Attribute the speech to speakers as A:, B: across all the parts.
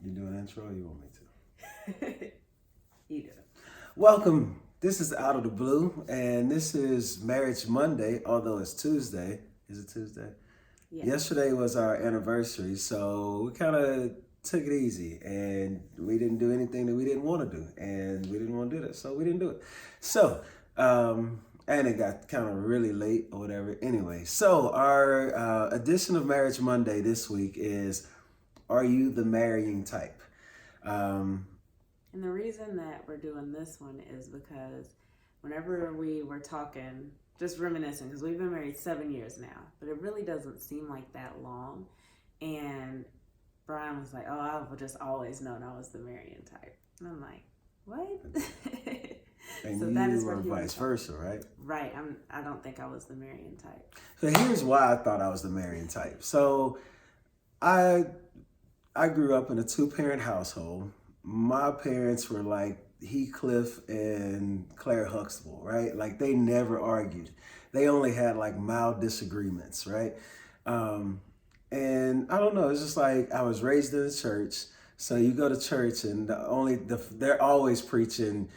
A: You do an intro or you want me
B: You do.
A: Welcome. This is Out of the Blue, and this is Marriage Monday, although it's Tuesday. Is it Tuesday?
B: Yeah.
A: Yesterday was our anniversary, so we kind of took it easy, and we didn't do anything that we didn't want to do, and we didn't want to do that, so we didn't do it. So, and it got kind of really late or whatever. Anyway, so our edition of Marriage Monday this week is, are you the marrying type?
B: And the reason that we're doing this one is because whenever we were talking, just reminiscing, because we've been married 7 years now, but it really doesn't seem like that long. And Brian was like, "Oh, I've just always known I was the marrying type." And I'm like, "What?"
A: And
B: So
A: you
B: that is
A: were
B: what he was
A: vice
B: talking-
A: versa, right?
B: Right. I don't think I was the marrying type.
A: So here's why I thought I was the marrying type. So I grew up in a two-parent household. My parents were like Heathcliff and Claire Huxtable, right? Like they never argued. They only had like mild disagreements, right? And I don't know, it's just like I was raised in the church. So you go to church and they're always preaching,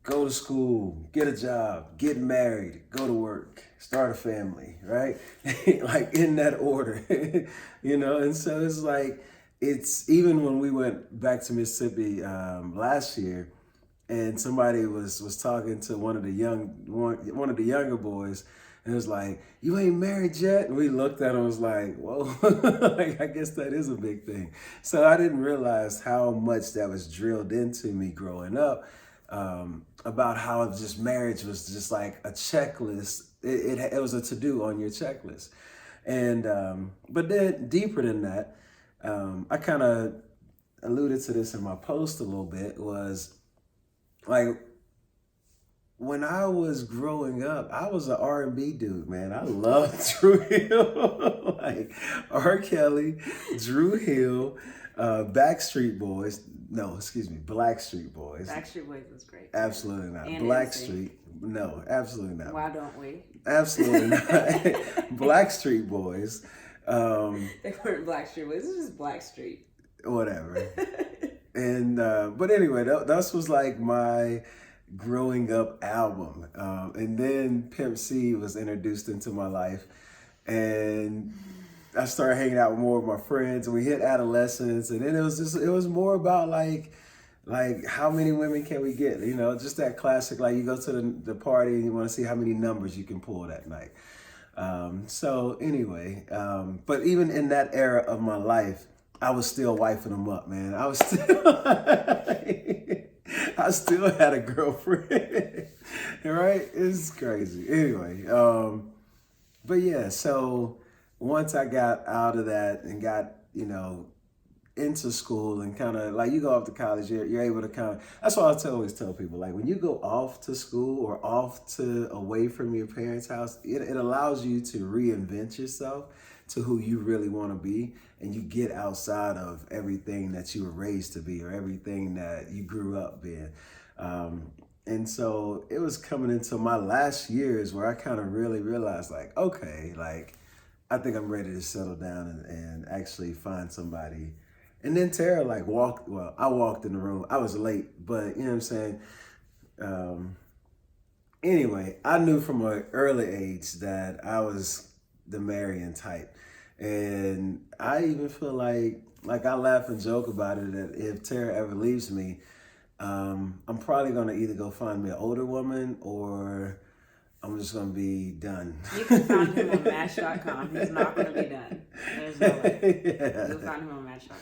A: go to school, get a job, get married, go to work, start a family, right? Like in that order, And so it's like, it's even when we went back to Mississippi last year, and somebody was talking to one of the younger boys, and it was like, "You ain't married yet?" And we looked at him and was like, "Whoa," like I guess that is a big thing. So I didn't realize how much that was drilled into me growing up, about how just marriage was just like a checklist. It was a to-do on your checklist. And but then deeper than that, I kind of alluded to this in my post a little bit, was like when I was growing up, I was an R&B dude, man. I loved Drew Hill, like R. Kelly, Drew Hill, Backstreet Boys. No, excuse me, Blackstreet Boys.
B: Backstreet Boys was great.
A: Absolutely not.
B: And
A: Blackstreet. No, absolutely not.
B: Why don't we?
A: Absolutely not. Blackstreet Boys.
B: They weren't Blackstreet Boys. This is Blackstreet.
A: Whatever. And but anyway, that was like my growing up album. And then Pimp C was introduced into my life, and I started hanging out with more of my friends, and we hit adolescence, and then it was more about like how many women can we get? Just that classic, like you go to the party and you want to see how many numbers you can pull that night. So anyway, but even in that era of my life, I was still wifing them up, man. I still had a girlfriend, right? It's crazy. Anyway, but yeah, so once I got out of that and got, into school and kind of like you go off to college, you're able to kind of, that's why I always tell people, like when you go off to school or away from your parents' house, it allows you to reinvent yourself to who you really want to be, and you get outside of everything that you were raised to be or everything that you grew up being. And so it was coming into my last years where I kind of really realized, like, okay, like I think I'm ready to settle down and actually find somebody. And then Tara I walked in the room. I was late, but you know what I'm saying? Anyway, I knew from an early age that I was the marrying type. And I even feel like I laugh and joke about it, that if Tara ever leaves me, I'm probably gonna either go find me an older woman or I'm just gonna be done.
B: You can find him on Match.com. He's not gonna be done. There's no way.
A: Yeah.
B: You'll find him on Match.com.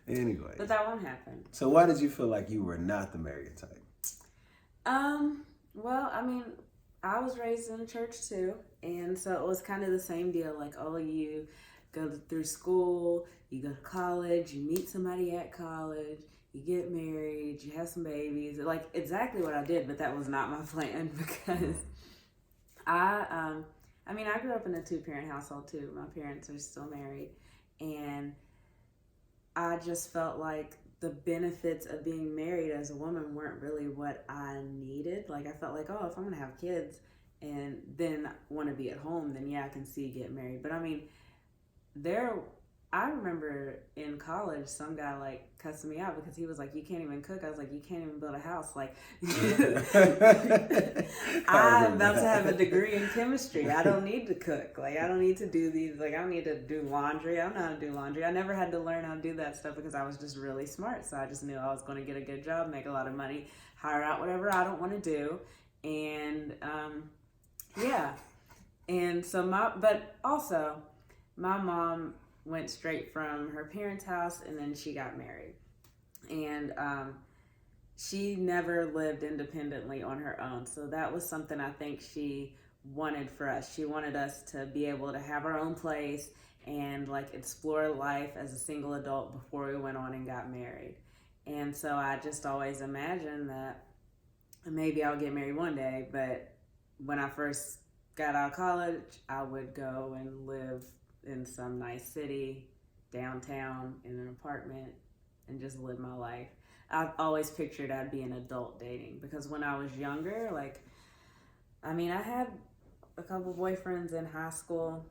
A: Anyway.
B: But that won't happen.
A: So why did you feel like you were not the marrying type?
B: Well, I mean, I was raised in a church too, and so it was kind of the same deal. Like, oh, you go through school, you go to college, you meet somebody at college, you get married, you have some babies. Like exactly what I did, but that was not my plan because I grew up in a two-parent household too. My parents are still married, and I just felt like the benefits of being married as a woman weren't really what I needed. Like I felt like, oh, if I'm gonna have kids and then want to be at home, then yeah, I can see getting married. But I mean, there I remember in college, some guy like cussing me out because he was like, "You can't even cook." I was like, "You can't even build a house." Like, I'm about to have a degree in chemistry. I don't need to cook. Like, I don't need to do these. Like, I don't need to do laundry. I don't know how to do laundry. I never had to learn how to do that stuff because I was just really smart. So I just knew I was going to get a good job, make a lot of money, hire out whatever I don't want to do, and yeah. And so but also my mom went straight from her parents' house and then she got married. And she never lived independently on her own. So that was something I think she wanted for us. She wanted us to be able to have our own place and like explore life as a single adult before we went on and got married. And so I just always imagined that maybe I'll get married one day, but when I first got out of college, I would go and live in some nice city, downtown, in an apartment, and just live my life. I've always pictured I'd be an adult dating because when I was younger, like, I mean, I had a couple boyfriends in high school,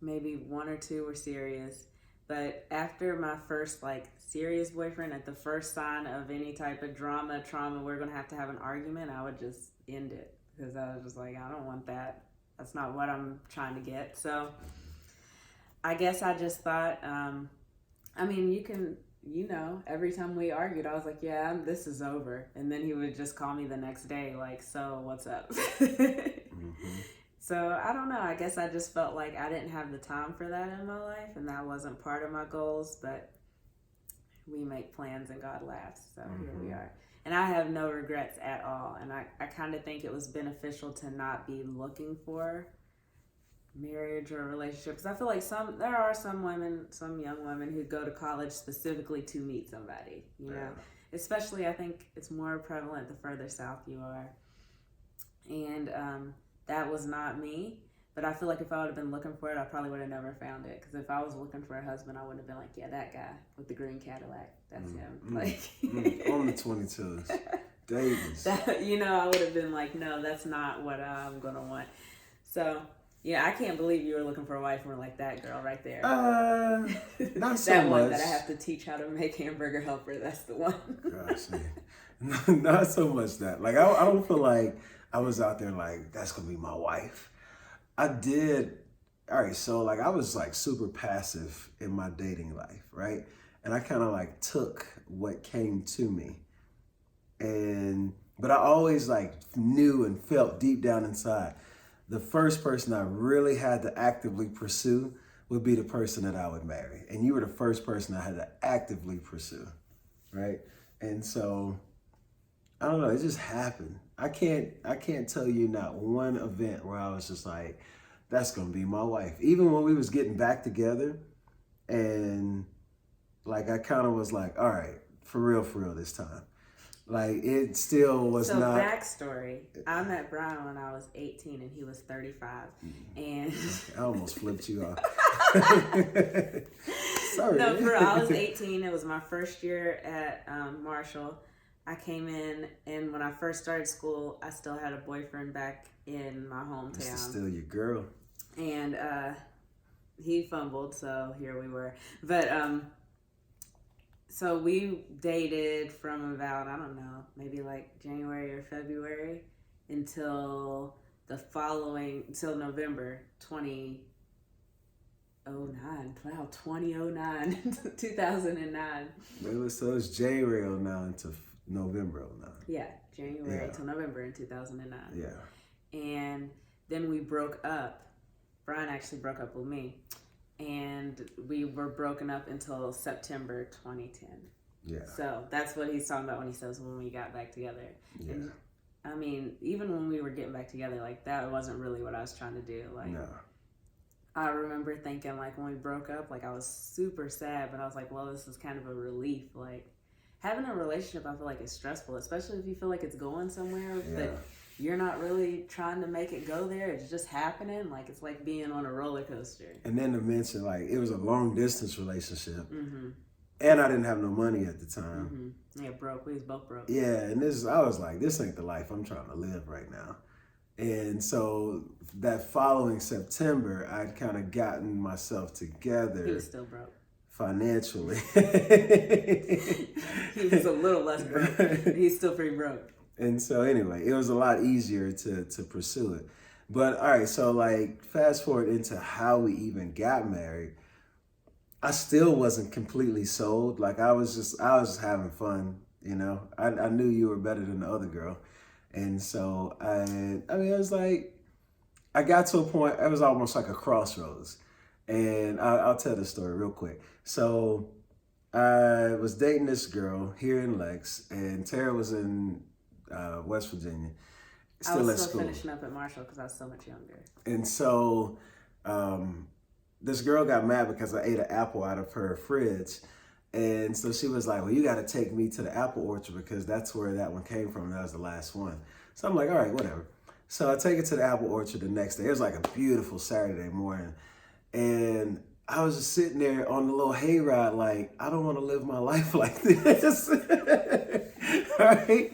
B: maybe one or two were serious. But after my first like serious boyfriend, at the first sign of any type of trauma, we're gonna have to have an argument, I would just end it because I was just like, I don't want that. That's not what I'm trying to get. So I guess I just thought, I mean, every time we argued, I was like, yeah, this is over. And then he would just call me the next day, like, so what's up?
A: Mm-hmm.
B: So I don't know. I guess I just felt like I didn't have the time for that in my life, and that wasn't part of my goals. But we make plans, and God laughs. So here we are. And I have no regrets at all. And I kind of think it was beneficial to not be looking for marriage or a relationship, because I feel like there are some young women who go to college specifically to meet somebody. You know, especially I think it's more prevalent the further south you are. And that was not me, but I feel like if I would have been looking for it, I probably would have never found it. Because if I was looking for a husband, I wouldn't have been like, yeah, that guy with the green Cadillac, that's him. Like
A: on the 22s, Davis.
B: I would have been like, no, that's not what I'm gonna want. So yeah, I can't believe you were looking for a wife and were like, that girl right there.
A: Not so
B: that
A: much.
B: one that I have to teach how to make hamburger helper. That's the one.
A: Gosh, not so much that. Like I don't feel like I was out there like, that's gonna be my wife. I did. All right, so like I was like super passive in my dating life, right? And I kind of like took what came to me, but I always like knew and felt deep down inside, the first person I really had to actively pursue would be the person that I would marry, and you were the first person I had to actively pursue, right? And so I don't know, it just happened. I can't tell you not one event where I was just like, that's gonna be my wife. Even when we was getting back together, and like I kind of was like, all right, for real this time. Like it still was
B: so
A: not.
B: So backstory, I met Brian when I was 18 and he was 35. And
A: I almost flipped you off. Sorry.
B: No, I was 18. It was my first year at Marshall. I came in, and when I first started school, I still had a boyfriend back in my hometown.
A: This is still your girl.
B: And he fumbled, so here we were. But so we dated from about, I don't know, maybe like January or February until November 2009. Wow, 2009, 2009.
A: So it's January 09 to November 09.
B: Yeah, January till November in 2009.
A: Yeah.
B: And then we broke up. Brian actually broke up with me. And we were broken up until September 2010.
A: Yeah.
B: So that's what he's talking about when he says when we got back together.
A: Yeah.
B: And, I mean, even when we were getting back together, like that wasn't really what I was trying to do. Like,
A: no.
B: I remember thinking like when we broke up, like I was super sad, but I was like, well, this is kind of a relief. Like having a relationship, I feel like is stressful, especially if you feel like it's going somewhere, but you're not really trying to make it go there. It's just happening. Like it's like being on a roller coaster.
A: And then to mention, like it was a long distance relationship,
B: mm-hmm.
A: and I didn't have no money at the time.
B: Mm-hmm. Yeah, broke. We was both broke.
A: Yeah, and I was like, this ain't the life I'm trying to live right now. And so that following September, I'd kind of gotten myself
B: He
A: together
B: was still broke.
A: financially.
B: He was a little less broke. He's still pretty broke.
A: And so anyway, it was a lot easier to pursue it. But all right, so like fast forward into how we even got married, I still wasn't completely sold. Like I was just having fun, you know. I knew you were better than the other girl. And so I mean, it was like I got to a point. It was almost like a crossroads, and I'll tell the story real quick. So I was dating this girl here in Lex, and Tara was in West Virginia,
B: I
A: still
B: was
A: at
B: still
A: school.
B: finishing up at Marshall because I was so much younger.
A: And so this girl got mad because I ate an apple out of her fridge. And so she was like, well, you got to take me to the apple orchard because that's where that one came from. That was the last one. So I'm like, all right, whatever. So I take it to the apple orchard the next day. It was like a beautiful Saturday morning. And I was just sitting there on the little hayride, like, I don't want to live my life like this. Right?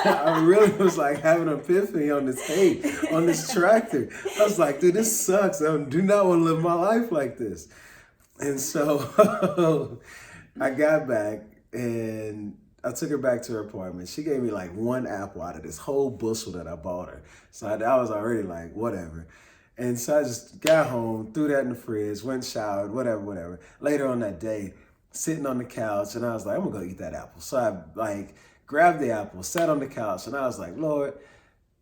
A: I really was like having an epiphany on this on this tractor. I was like, dude, this sucks. I do not want to live my life like this. And so I got back and I took her back to her apartment. She gave me like one apple out of this whole bushel that I bought her. So I was already like, whatever. And so I just got home, threw that in the fridge, went showered, whatever. Later on that day, sitting on the couch, and I was like, I'm gonna go eat that apple. So I like grabbed the apple, sat on the couch, and I was like, Lord,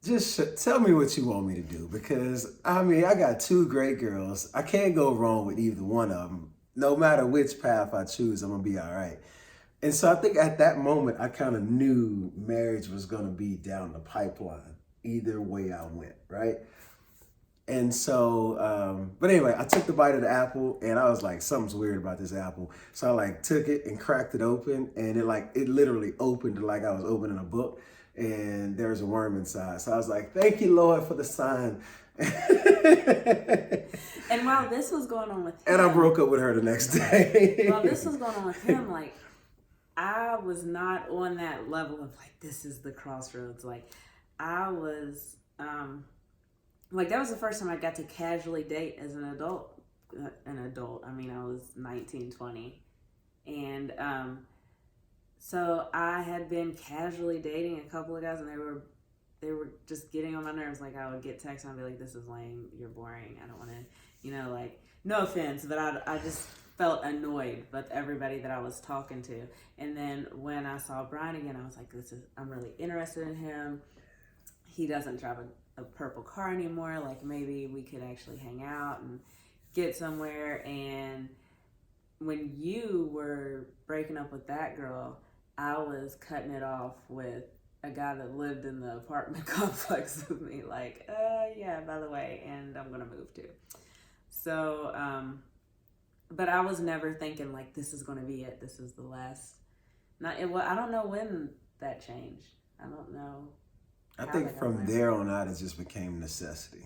A: just tell me what you want me to do. Because I mean, I got two great girls. I can't go wrong with either one of them. No matter which path I choose, I'm gonna be all right. And so I think at that moment, I kind of knew marriage was gonna be down the pipeline, either way I went, right? And so, but anyway, I took the bite of the apple and I was like, something's weird about this apple. So I like took it and cracked it open and it literally opened like I was opening a book and there was a worm inside. So I was like, thank you, Lord, for the sign.
B: And while this was going on with him,
A: and I broke up with her the next day.
B: while this was going on with him, like, I was not on that level of like, this is the crossroads. Like, I was, like, that was the first time I got to casually date as an adult. I mean, I was 19, 20. And so I had been casually dating a couple of guys, and they were just getting on my nerves. Like, I would get texts and I'd be like, this is lame, you're boring, I don't want to, like, no offense, but I just felt annoyed with everybody that I was talking to. And then when I saw Brian again, I was like, I'm really interested in him. He doesn't drive a purple car anymore. Like, maybe we could actually hang out and get somewhere. And when you were breaking up with that girl, I was cutting it off with a guy that lived in the apartment complex with me. Like, yeah, by the way, and I'm gonna move too. So, but I was never thinking like, this is gonna be it. This is the last. I don't know when that changed. I don't know.
A: I think from there on out, it just became necessity.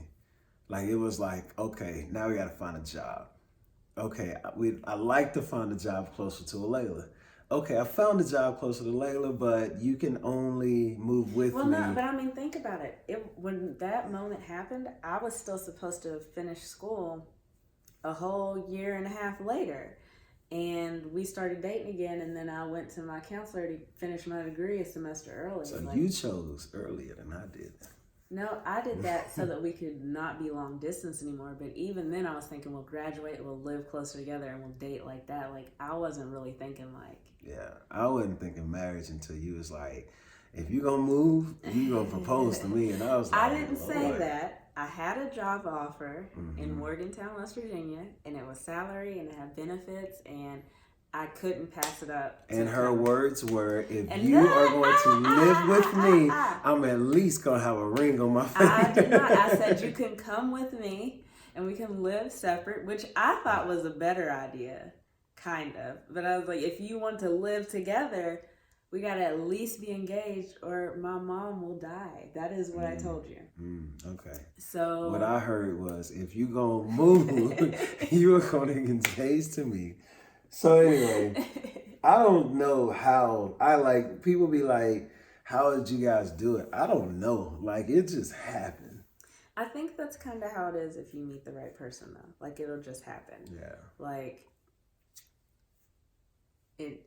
A: Like, it was like, okay, now we got to find a job. Okay, I like to find a job closer to Layla. Okay, I found a job closer to Layla, but you can only move with me.
B: Well, no, but I mean, think about it. When that moment happened, I was still supposed to finish school a whole year and a half later. And we started dating again, and then I went to my counselor to finish my degree a semester early.
A: So you chose earlier than I did.
B: No, I did that so that we could not be long distance anymore. But even then, I was thinking, we'll graduate, we'll live closer together, and we'll date like that. Like, I wasn't really thinking like...
A: Yeah, I wasn't thinking marriage until you was like, if you gonna move, you gonna propose to me. And I was like,
B: I didn't say that. I had a job offer in Morgantown, West Virginia, and it was salary and it had benefits, and I couldn't pass it up.
A: And her words were, if you are going to live with me, I'm at least going to have a ring on my finger.
B: I did not. I said, you can come with me and we can live separate, which I thought was a better idea, kind of. But I was like, if you want to live together, we got to at least be engaged or my mom will die. That is what I told you.
A: Okay.
B: So
A: what I heard was, if you going to move, you are going to engage to me. So anyway, I don't know how, people be like, How did you guys do it? I don't know. Like, it just happened.
B: I think that's kind of how it is if you meet the right person, though. Like, it'll just happen.
A: Yeah.
B: Like,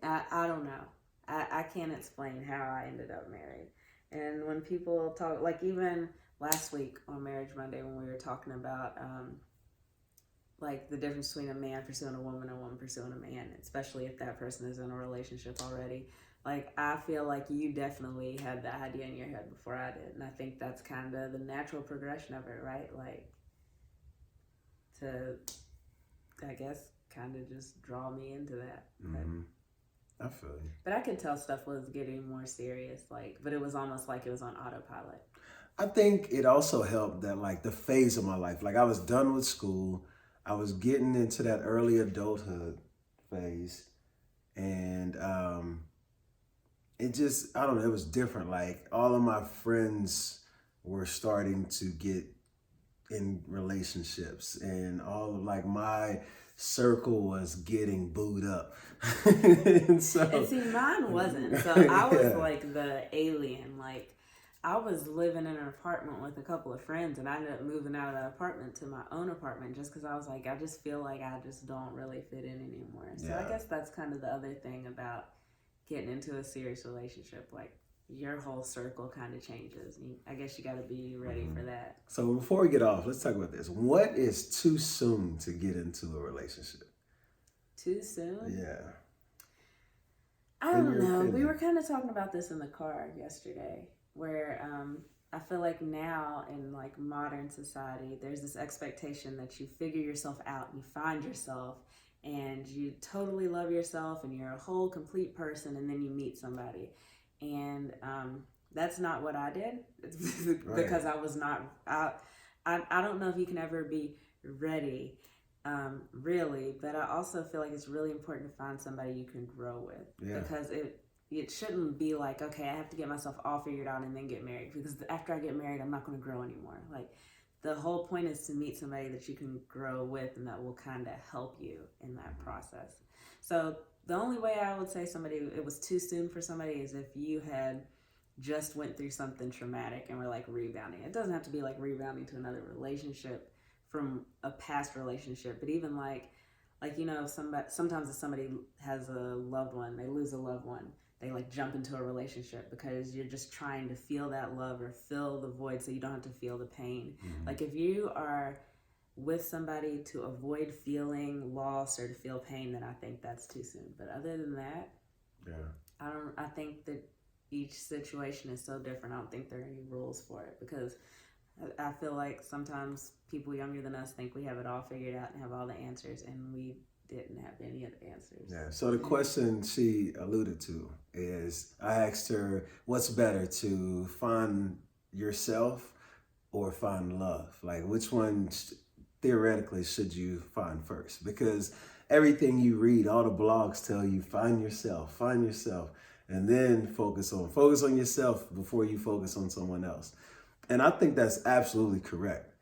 B: I don't know. I can't explain how I ended up married. And when people talk, like even last week on Marriage Monday, when we were talking about like the difference between a man pursuing a woman and a woman pursuing a man, especially if that person is in a relationship already. Like, I feel like you definitely had that idea in your head before I did. And I think that's kind of the natural progression of it, right? Like, to, I guess, kind of just draw me into that.
A: Mm-hmm. I feel you.
B: But I could tell stuff was getting more serious, like, but it was almost like it was on autopilot.
A: I think it also helped that, like, the phase of my life, like, I was done with school. I was getting into that early adulthood phase. And it just, I don't know, it was different. Like, all of my friends were starting to get in relationships, and all of, like, my circle was getting booed up. and
B: see, mine wasn't. So I was like the alien. Like, I was living in an apartment with a couple of friends, and I ended up moving out of that apartment to my own apartment just because I was like, I just feel like I just don't really fit in anymore. So I guess that's kind of the other thing about getting into a serious relationship. Like, your whole circle kind of changes. I guess you got to be ready for that.
A: So before we get off, let's talk about this. What is too soon to get into a relationship?
B: Too soon?
A: Yeah.
B: I don't know. We were kind of talking about this in the car yesterday, where I feel like now in like modern society, there's this expectation that you figure yourself out, you find yourself, and you totally love yourself, and you're a whole complete person, and then you meet somebody. And that's not what I did. It's because I was not, I don't know if you can ever be ready, really, but I also feel like it's really important to find somebody you can grow with. Because it shouldn't be like, okay, I have to get myself all figured out and then get married, because after I get married, I'm not going to grow anymore. Like, the whole point is to meet somebody that you can grow with and that will kind of help you in that process. So the only way I would say it was too soon for somebody is if you had just went through something traumatic and were like rebounding. It doesn't have to be like rebounding to another relationship from a past relationship, but even like you know, sometimes if somebody has a loved one, they lose a loved one, they like jump into a relationship because you're just trying to feel that love or fill the void so you don't have to feel the pain. Mm-hmm. Like, if you are with somebody to avoid feeling loss or to feel pain, then I think that's too soon. But other than that, I think that each situation is so different. I don't think there are any rules for it, because I feel like sometimes people younger than us think we have it all figured out and have all the answers, and we didn't have any of the answers.
A: Yeah. So the question she alluded to is, I asked her, what's better, to find yourself or find love? Like, which one theoretically should you find first? Because everything you read, all the blogs tell you, find yourself, and then focus on yourself before you focus on someone else. And I think that's absolutely correct.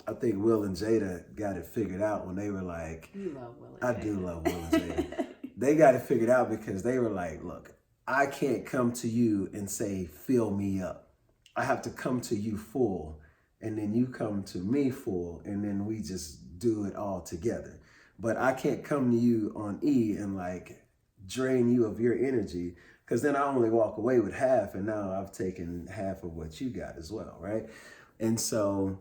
A: I think Will and Jada got it figured out when they were like,
B: you love Will and
A: I
B: Jada.
A: do love Will and Jada. They got it figured out because they were like, look, I can't come to you and say, fill me up. I have to come to you full, and then you come to me full, and then we just do it all together. But I can't come to you on E and like drain you of your energy, because then I only walk away with half, and now I've taken half of what you got as well, right? And so,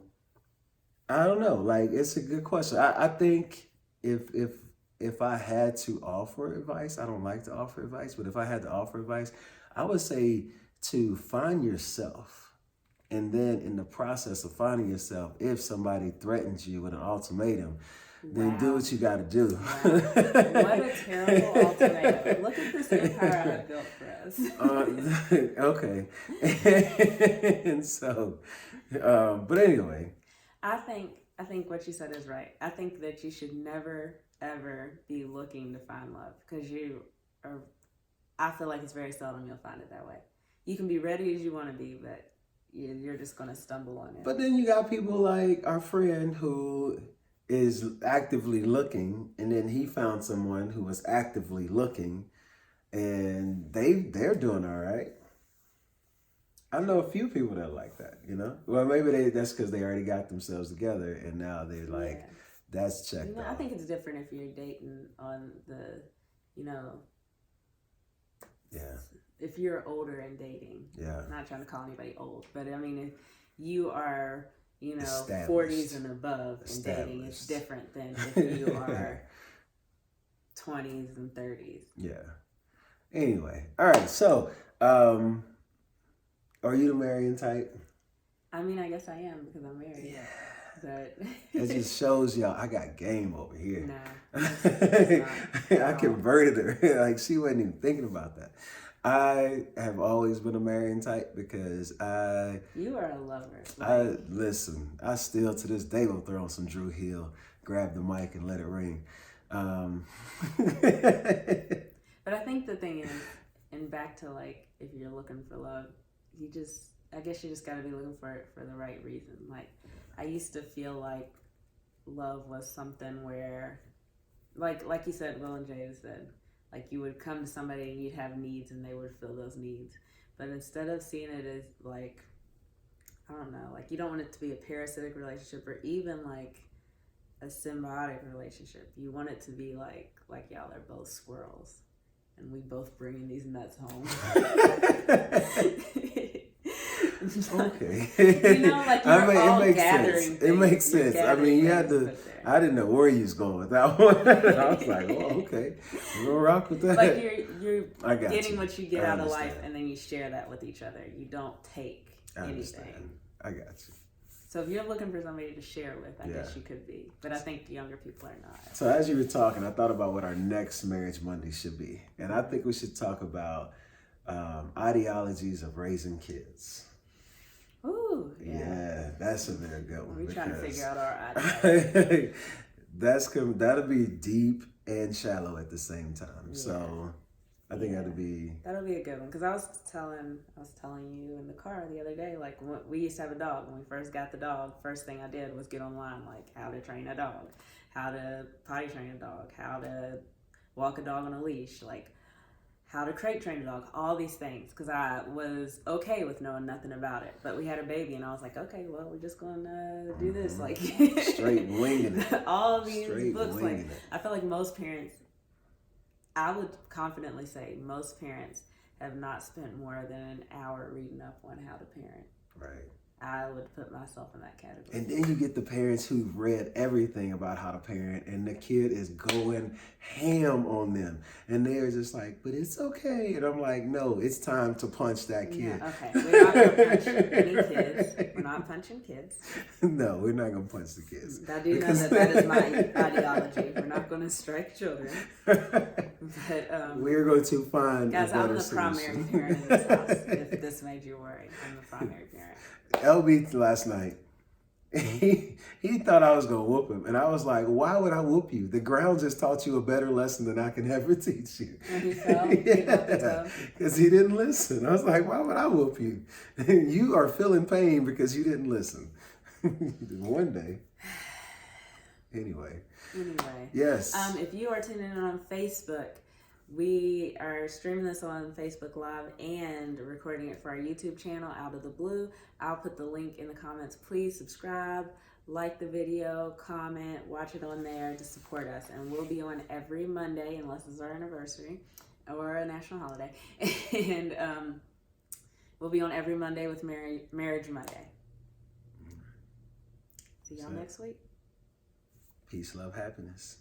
A: I don't know, like, it's a good question. I think if I had to offer advice, I don't like to offer advice, but if I had to offer advice, I would say to find yourself. And then in the process of finding yourself, if somebody threatens you with an ultimatum, then do what you got to do.
B: Wow. What a terrible ultimatum. Look at this empire I built for us.
A: Okay. And so, but anyway.
B: I think what you said is right. I think that you should never, ever be looking to find love, because I feel like it's very seldom you'll find it that way. You can be ready as you want to be, but you're just going to stumble on it.
A: But then you got people like our friend who is actively looking, and then he found someone who was actively looking, and they're doing all right. I know a few people that are like that, you know? Well, maybe that's because they already got themselves together and now they're like,
B: Yeah.
A: that's checked
B: You know, I
A: off.
B: think it's different if you're dating on the, you know,
A: Yeah.
B: if you're older and dating.
A: Yeah.
B: I'm not trying to call anybody old, but I mean, if you are, you know,
A: Established.
B: 40s and above and dating, it's
A: Established.
B: different than if you are 20s and 30s.
A: Yeah. Anyway, all right. So, are you the marrying type?
B: I mean, I guess I am because I'm married.
A: Yeah.
B: But
A: It just shows y'all I got game over here.
B: No, it's not.
A: I converted her. Like she wasn't even thinking about that. I have always been a marrying type because
B: You are a lover.
A: Listen, I still to this day will throw on some Drew Hill, grab the mic and let it ring.
B: But I think the thing is, and back to like, if you're looking for love, I guess you just got to be looking for it for the right reason. Like, I used to feel like love was something where, like you said, Will and Jada said, like you would come to somebody and you'd have needs and they would fill those needs. But instead of seeing it as like, I don't know, like you don't want it to be a parasitic relationship or even like a symbiotic relationship. You want it to be like y'all are both squirrels and we both bringing these nuts home.
A: Okay.
B: You know, like you're all gathering things.
A: It makes sense. I mean, you had to. I didn't know where you was going with that one. I was like, oh, okay, we're gonna rock with that.
B: Like you're getting
A: you.
B: what you get out of life, and then you share that with each other. You don't take anything.
A: I got you.
B: So if you're looking for somebody to share with, I guess you could be. But I think younger people are not.
A: So as you were talking, I thought about what our next Marriage Monday should be, and I think we should talk about ideologies of raising kids.
B: Ooh,
A: yeah, that's a very good one.
B: We're trying to figure out our ideology.
A: That'll be deep and shallow at the same time. Yeah. So I think that'll be
B: a good one because I was telling you in the car the other day, like we used to have a dog. When we first got the dog, first thing I did was get online, like how to train a dog, how to potty train a dog, how to walk a dog on a leash, like how to crate train a dog, all these things, because I was okay with knowing nothing about it. But we had a baby, and I was like, okay, well, we're just going to do this. Like
A: straight winging it.
B: All these books. Like I feel like most parents, I would confidently say most parents have not spent more than an hour reading up on how to parent.
A: Right.
B: I would put myself in that category.
A: And then you get the parents who've read everything about how to parent and the kid is going ham on them. And they're just like, but it's okay. And I'm like, no, it's time to punch that kid.
B: Yeah, okay. We're not going to punch any kids. We're not punching kids.
A: No, we're not going to punch the kids.
B: I do know that is my ideology. We're not going to strike children. But
A: we're going to find
B: guys,
A: a better
B: I'm the primary parent in this house, if this made you worry. I'm the primary parent.
A: LB last night, he thought I was going to whoop him. And I was like, why would I whoop you? The ground just taught you a better lesson than I can ever teach you.
B: And he fell?
A: Because he didn't listen. I was like, why would I whoop you? You are feeling pain because you didn't listen. One day. Anyway. Yes.
B: If you are tuning in on Facebook, we are streaming this on Facebook Live and recording it for our YouTube channel, Out of the Blue. I'll put the link in the comments. Please subscribe, like the video, comment, watch it on there to support us. And we'll be on every Monday, unless it's our anniversary or a national holiday. And we'll be on every Monday with Marriage Monday. See y'all next week.
A: Peace, love, happiness.